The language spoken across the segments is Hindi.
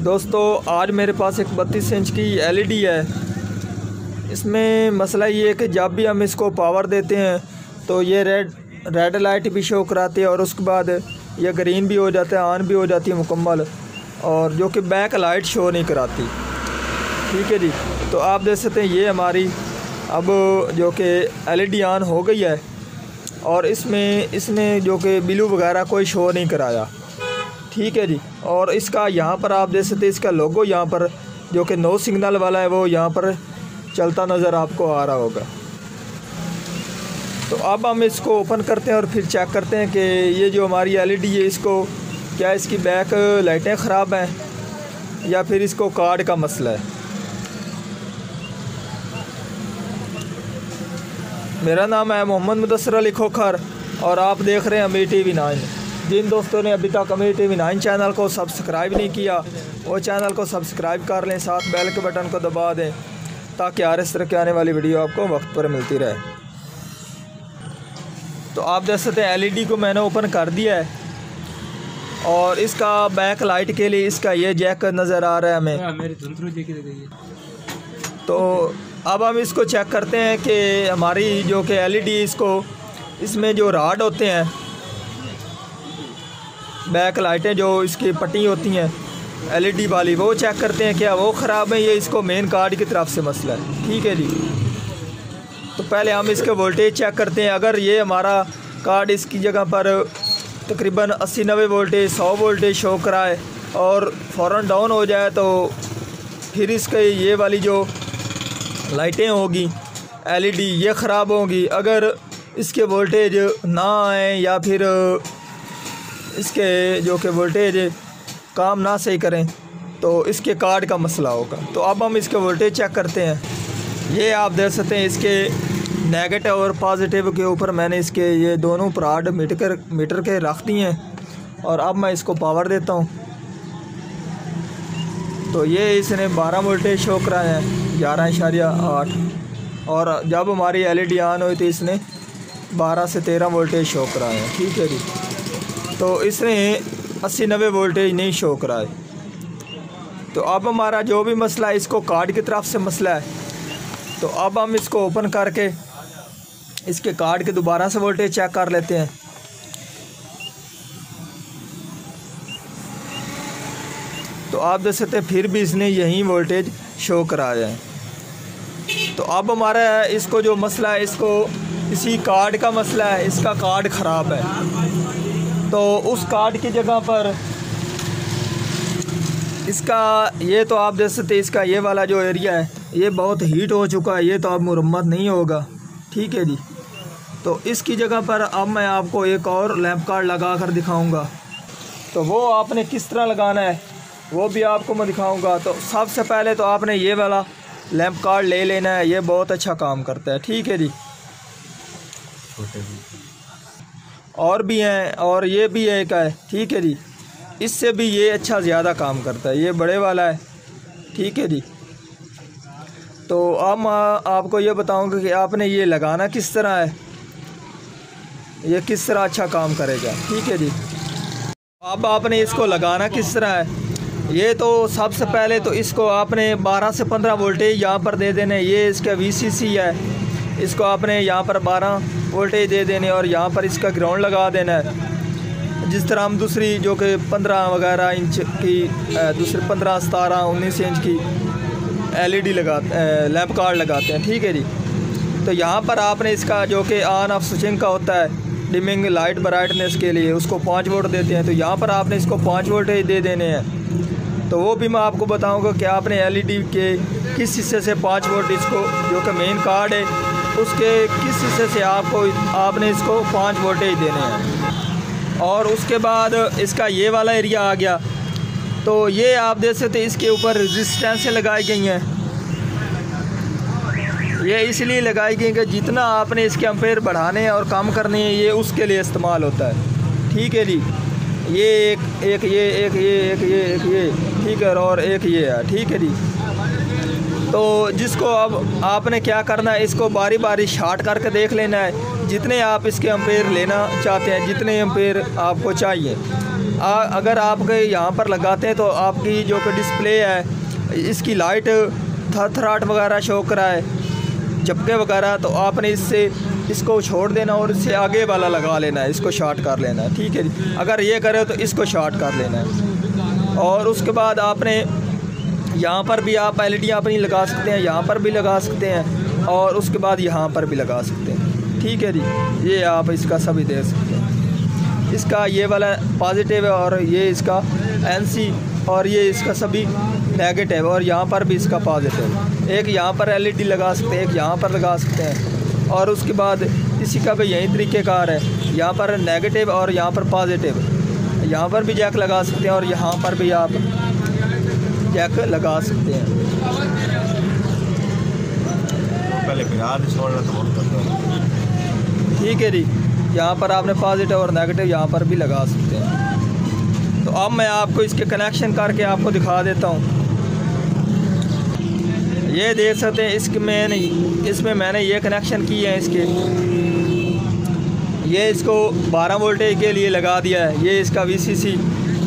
दोस्तों, आज मेरे पास एक 32 इंच की एलईडी है। इसमें मसला ये है कि जब भी हम इसको पावर देते हैं तो ये रेड लाइट भी शो कराती है और उसके बाद ये ग्रीन भी हो जाता है, ऑन भी हो जाती है मुकम्मल, और जो कि बैक लाइट शो नहीं कराती। ठीक है जी। तो आप देख सकते हैं ये हमारी अब जो कि एलईडी ऑन हो गई है और इसने जो कि ब्लू वगैरह कोई शो नहीं कराया। ठीक है जी। और इसका यहाँ पर आप देख सकते हैं इसका लोगो यहाँ पर जो कि नो सिग्नल वाला है वो यहाँ पर चलता नज़र आपको आ रहा होगा। तो अब हम इसको ओपन करते हैं और फिर चेक करते हैं कि ये जो हमारी एलईडी है इसको क्या इसकी बैक लाइटें ख़राब हैं या फिर इसको कार्ड का मसला है। मेरा नाम है मोहम्मद मुदस्सिर अली खोखर और आप देख रहे हैं अमीर टीवी 9। जिन दोस्तों ने अभी तक अमीर टीवी 9 चैनल को सब्सक्राइब नहीं किया वो चैनल को सब्सक्राइब कर लें, साथ बेल के बटन को दबा दें ताकि हर इस तरह की आने वाली वीडियो आपको वक्त पर मिलती रहे। तो आप देख सकते हैं एलईडी को मैंने ओपन कर दिया है और इसका बैक लाइट के लिए इसका ये जैक नज़र आ रहा है हमें। तो अब हम इसको चेक करते हैं कि हमारी जो कि एलईडी इसमें जो राड होते हैं बैक लाइटें जो इसकी पट्टी होती हैं एलईडी वाली वो चेक करते हैं क्या वो ख़राब है, ये इसको मेन कार्ड की तरफ से मसला है। ठीक है जी। तो पहले हम इसके वोल्टेज चेक करते हैं। अगर ये हमारा कार्ड इसकी जगह पर तकरीबन 80-90 वोल्टेज 100 वोल्टेज शो कराए और फ़ौरन डाउन हो जाए तो फिर इसके ये वाली जो लाइटें होगी एलईडी ये ख़राब होंगी। अगर इसके वोल्टेज ना आए या फिर इसके जो कि वोल्टेज काम ना सही करें तो इसके कार्ड का मसला होगा। तो अब हम इसके वोल्टेज चेक करते हैं। ये आप देख सकते हैं इसके नेगेटिव और पॉजिटिव के ऊपर मैंने इसके ये दोनों प्राड मीटर के रख दिए हैं और अब मैं इसको पावर देता हूँ तो ये इसने 12 वोल्टेज शो कराया है 11.8 और जब हमारी एलईडी ऑन हुई तो इसने 12 से 13 वोल्टेज शो कराया है। ठीक है जी। तो इसने 80-90 वोल्टेज नहीं शो कराए। तो अब हमारा जो भी मसला है इसको कार्ड की तरफ से मसला है। तो अब हम इसको ओपन करके इसके कार्ड के दोबारा से वोल्टेज चेक कर लेते हैं। तो आप देख सकते हैं फिर भी इसने यही वोल्टेज शो कराया है। तो अब हमारा इसको जो मसला है इसको इसी कार्ड का मसला है, इसका कार्ड ख़राब है। तो उस कार्ड की जगह पर इसका ये तो आप देख सकते हैं इसका ये वाला जो एरिया है ये बहुत हीट हो चुका है, ये तो अब मुरम्मत नहीं होगा। ठीक है जी। तो इसकी जगह पर अब मैं आपको एक और लैंप कार्ड लगा कर दिखाऊँगा। तो वो आपने किस तरह लगाना है वो भी आपको मैं दिखाऊँगा। तो सबसे पहले तो आपने ये वाला लैंप कार्ड ले लेना है, ये बहुत अच्छा काम करता है। ठीक है जी। और भी हैं और ये भी एक है। ठीक है जी। इससे भी ये अच्छा ज़्यादा काम करता है, ये बड़े वाला है। ठीक है जी। तो अब मैं आपको ये बताऊंगा कि आपने ये लगाना किस तरह है, ये किस तरह अच्छा काम करेगा। ठीक है जी। अब आपने इसको लगाना किस तरह है, ये तो सबसे पहले तो इसको आपने 12 से 15 वोल्टेज यहाँ पर दे देने। ये इसका VCC है, इसको आपने यहाँ पर 12 वोल्टेज दे देने और यहाँ पर इसका ग्राउंड लगा देना है। जिस तरह हम दूसरी जो कि 15 वगैरह इंच की दूसरी 15, 17, 19 इंच की एलईडी लैंप कार्ड लगाते हैं। ठीक है जी। तो यहाँ पर आपने इसका जो कि ऑन ऑफ स्विचिंग का होता है डिमिंग लाइट ब्राइटनेस के लिए उसको 5 वोल्ट देते हैं। तो यहाँ पर आपने इसको 5 वोल्टेज दे देने हैं। तो वो भी मैं आपको बताऊँगा कि आपने एलईडी के किस हिस्से से 5 वोल्ट इसको जो कि मेन कार्ड है उसके किस हिस्से से आपने इसको 5 वोल्टेज देने हैं। और उसके बाद इसका ये वाला एरिया आ गया। तो ये आप देख सकते हैं इसके ऊपर रेजिस्टेंसें लगाई गई हैं। ये इसलिए लगाई गई कि जितना आपने इसके एम्पेयर बढ़ाने हैं और कम करने हैं ये उसके लिए इस्तेमाल होता है। ठीक है जी। ये एक ये ठीक है और एक ये है। ठीक है जी। तो जिसको अब आपने क्या करना है इसको बारी बारी शार्ट करके देख लेना है जितने आप इसके एम्पेयर लेना चाहते हैं, जितने एम्पेयर आपको चाहिए। अगर आपके यहाँ पर लगाते हैं तो आपकी जो कि डिस्प्ले है इसकी लाइट थरथराहट वगैरह शो कराए, झपके वगैरह, तो आपने इसको छोड़ देना और इससे आगे वाला लगा लेना है, इसको शॉर्ट कर लेना है। ठीक है जी, अगर ये करे तो इसको शॉर्ट कर लेना है। और उसके बाद आपने यहाँ पर भी आप LED अपनी लगा सकते हैं, यहाँ पर भी लगा सकते हैं और उसके बाद यहाँ पर भी लगा सकते हैं। ठीक है जी, ये आप इसका सभी दे सकते हैं। इसका ये वाला पॉजिटिव है और ये इसका NC और ये इसका सभी नेगेटिव, और यहाँ पर भी इसका पॉजिटिव। एक यहाँ पर LED लगा सकते हैं, एक यहाँ पर लगा सकते हैं। और उसके बाद इसी का भी यही तरीक़ेकार है, यहाँ पर नेगेटिव और यहाँ पर पॉजिटिव। यहाँ पर भी जैक लगा सकते हैं और यहाँ पर भी आप जैक लगा सकते हैं। ठीक है जी, यहाँ पर आपने पॉजिटिव और नेगेटिव यहाँ पर भी लगा सकते हैं। तो अब मैं आपको इसके कनेक्शन करके आपको दिखा देता हूँ। ये देख सकते हैं इसमें मैंने ये कनेक्शन किए हैं इसके। ये इसको 12 वोल्टेज के लिए लगा दिया है, ये इसका VCC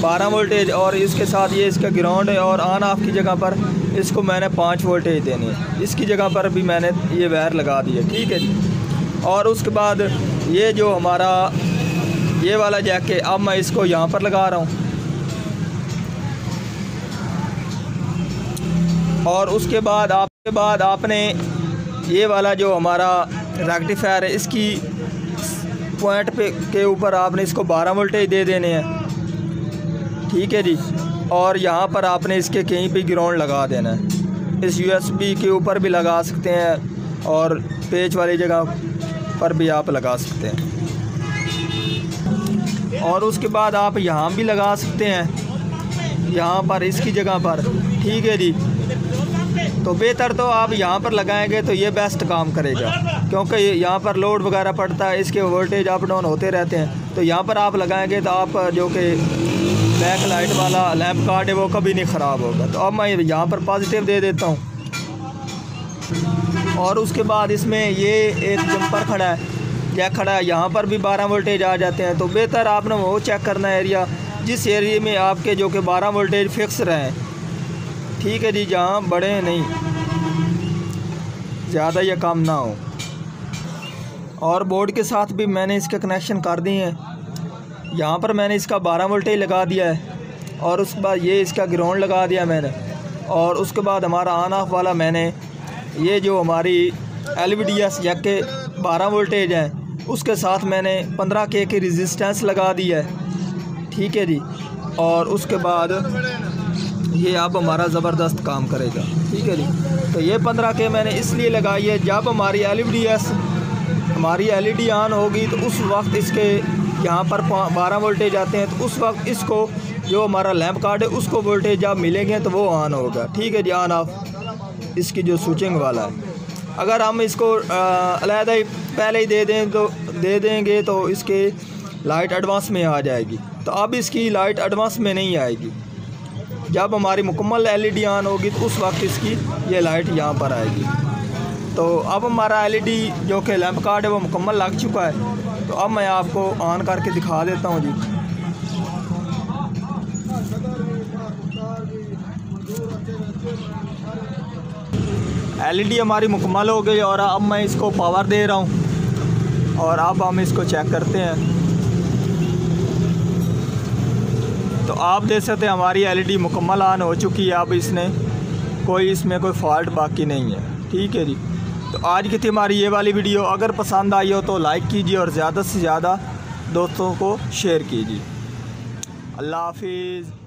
12 वोल्टेज, और इसके साथ ये इसका ग्राउंड है। और ऑन ऑफ की जगह पर इसको मैंने 5 वोल्टेज देनी है, इसकी जगह पर भी मैंने ये वायर लगा दी है। ठीक है जी, और उसके बाद ये जो हमारा ये वाला जैक है, अब मैं इसको यहाँ पर लगा रहा हूँ। और उसके बाद आपने ये वाला जो हमारा रेक्टिफायर है, इसकी पॉइंट पे के ऊपर आपने इसको 12 वोल्टेज दे देने हैं। ठीक है जी, और यहाँ पर आपने इसके कहीं भी ग्राउंड लगा देना है। इस USB के ऊपर भी लगा सकते हैं और पेच वाली जगह पर भी आप लगा सकते हैं। और उसके बाद आप यहाँ भी लगा सकते हैं, यहाँ पर इसकी जगह पर। ठीक है जी, तो बेहतर तो आप यहाँ पर लगाएंगे तो ये बेस्ट काम करेगा, क्योंकि यहाँ पर लोड वगैरह पड़ता है, इसके वोल्टेज अप डाउन होते रहते हैं। तो यहाँ पर आप लगाएंगे तो आप जो कि बैक लाइट वाला लैंप कार्ड है वो कभी नहीं ख़राब होगा। तो अब मैं यहाँ पर पॉजिटिव दे देता हूँ। और उसके बाद इसमें ये एक जंपर खड़ा है, जैक खड़ा है, यहाँ पर भी 12 वोल्टेज आ जाते हैं। तो बेहतर आपने वो चेक करना है एरिया, जिस एरिया में आपके जो कि 12 वोल्टेज फिक्स रहें। ठीक है जी, जहाँ बड़े नहीं, ज़्यादा ये काम ना हो। और बोर्ड के साथ भी मैंने इसके कनेक्शन कर दिए हैं। यहाँ पर मैंने इसका 12 वोल्टेज लगा दिया है और उसके बाद ये इसका ग्राउंड लगा दिया मैंने। और उसके बाद हमारा ऑन ऑफ वाला मैंने ये जो हमारी LVDS जैक के 12 वोल्टेज हैं उसके साथ मैंने 15K की रेजिस्टेंस लगा दी है। ठीक है जी, और उसके बाद ये अब हमारा ज़बरदस्त काम करेगा। ठीक है जी, तो ये 15K मैंने इसलिए लगाई है, जब हमारी हमारी LED ऑन होगी तो उस वक्त इसके यहाँ पर 12 वोल्टेज आते हैं, तो उस वक्त इसको जो हमारा लैंप कार्ड है उसको वोल्टेज जब मिलेंगे तो वो ऑन होगा। ठीक है जी, ऑन ऑफ इसकी जो स्विचिंग वाला है। अगर हम इसको अलहदा ही पहले ही दे देंगे तो इसके लाइट एडवांस में आ जाएगी। तो अब इसकी लाइट एडवांस में नहीं आएगी, जब हमारी मुकम्मल LED ऑन होगी तो उस वक्त इसकी ये लाइट यहाँ पर आएगी। तो अब हमारा LED जो कि लैंप कार्ड है वो मुकम्मल लग चुका है। तो अब मैं आपको ऑन करके दिखा देता हूँ जी। LED हमारी मुकम्मल हो गई और अब मैं इसको पावर दे रहा हूँ और अब हम इसको चेक करते हैं। तो आप देख सकते हैं हमारी LED मुकम्मल ऑन हो चुकी है। अब इसमें कोई फॉल्ट बाकी नहीं है। ठीक है जी, तो आज की थी हमारी ये वाली वीडियो। अगर पसंद आई हो तो लाइक कीजिए और ज़्यादा से ज़्यादा दोस्तों को शेयर कीजिए। अल्लाह हाफिज़।